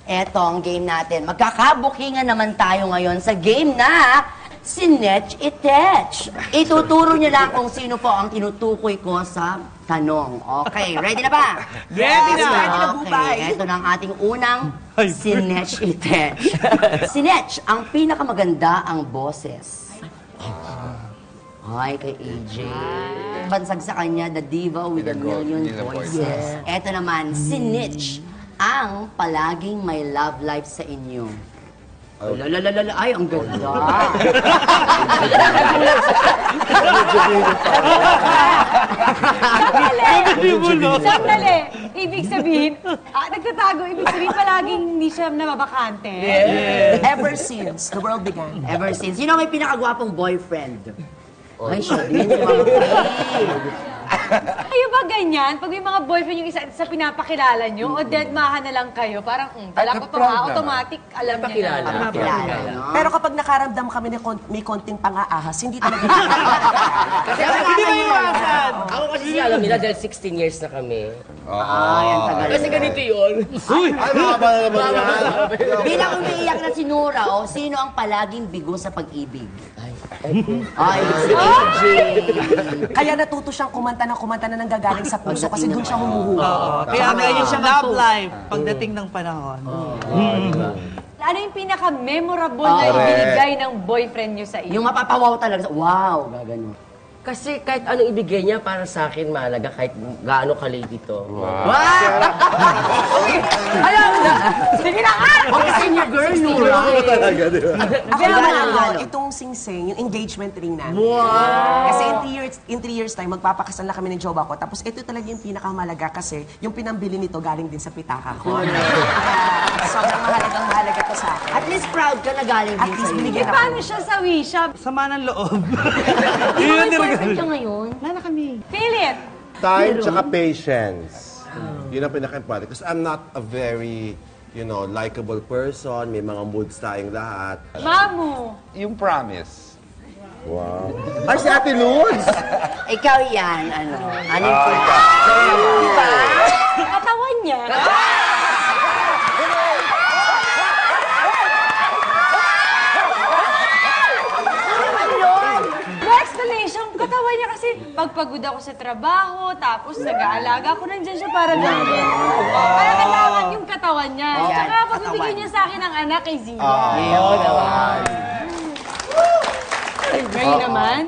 Eto ang game natin. Magkakabukingan naman tayo ngayon sa game na Sinetch Itech. Ituturo niyo lang kung sino po ang tinutukoy ko sa tanong. Okay, ready na ba? Ready na! Ready na, Bubay. Ito na ang ating unang Sinetch Itech. Sinetch, ang pinakamaganda ang boses. Ay, kay AJ. Bansag sa kanya, the diva with a million voices. Ito naman, Sinitch, ang palaging may love life sa inyo. Lalalala, ay, ang ganda. Sandali. Ibig sabihin, nagtatago, ibig sabihin palaging hindi siya nababakante. Ever since the world began. Ever since. Sino may pinakagwapong boyfriend? Ay, siya din. Kayo ba ganyan? Pag may mga boyfriend yung isa sa pinapakilala nyo, o deadmahan na lang kayo, parang, dala ko to ha, automatic, alam niya na. Napakilala, no? Pero kapag nakaramdam kami na may konting pang-aahas, hindi talaga. Kasi hindi ba iwasan? Ako kasi siya alam nila dahil 16 years na kami. Ay, ang tagal. Kasi ganito yun. Ay, mahaba na naman yan. Bilang umiiyak na si Nora, sino ang palaging bigo sa pag-ibig? Ay, si AJ. Kaya natuto siyang kumanta na nanggagaling sa puso kasi doon siya humuhuwa. Kaya ngayon siya love life pagdating ng panahon. Ano yung pinaka-memorable na ibinigay ng boyfriend nyo sa iyo? Yung mapapawaw talaga. Wow, gagano. Kasi kahit anong ibigay niya para sa akin mahalaga kahit gaano kalate ito. Wow! Alam na! Sige na nga! Kasi senior girl, Nora. Ako naman itong sing-sing, yung engagement ring namin. Wow! Kasi in 3 years time, magpapakasal na kami ng jowa ko. Tapos ito talaga yung pinakamahalaga kasi yung pinambili nito galing din sa pitaka ko. Sobrang mahalaga to sa akin. At least proud ka na galing din least sa'yo. binigyan Paano siya sa wisha? Sama ng loob. Yung boyfriend ka ngayon? Wala na kami. Feel it! Time tsaka patience. Yun ang pinaka-important. Because I'm not a very, likable person. May mga moods tayong lahat. Mamu! Yung promise. Wow. Ay, si Ate Luz! Ikaw yan, ano yung Katawan niya. Katawan niya kasi pagpagod ako sa trabaho, tapos nag-aalaga ako, nandyan siya para gano'n. Kaya kailangan yung katawan niya. Tsaka pagbibigyan niya sa akin ng anak kay Zia. Yun naman. Ngayon naman,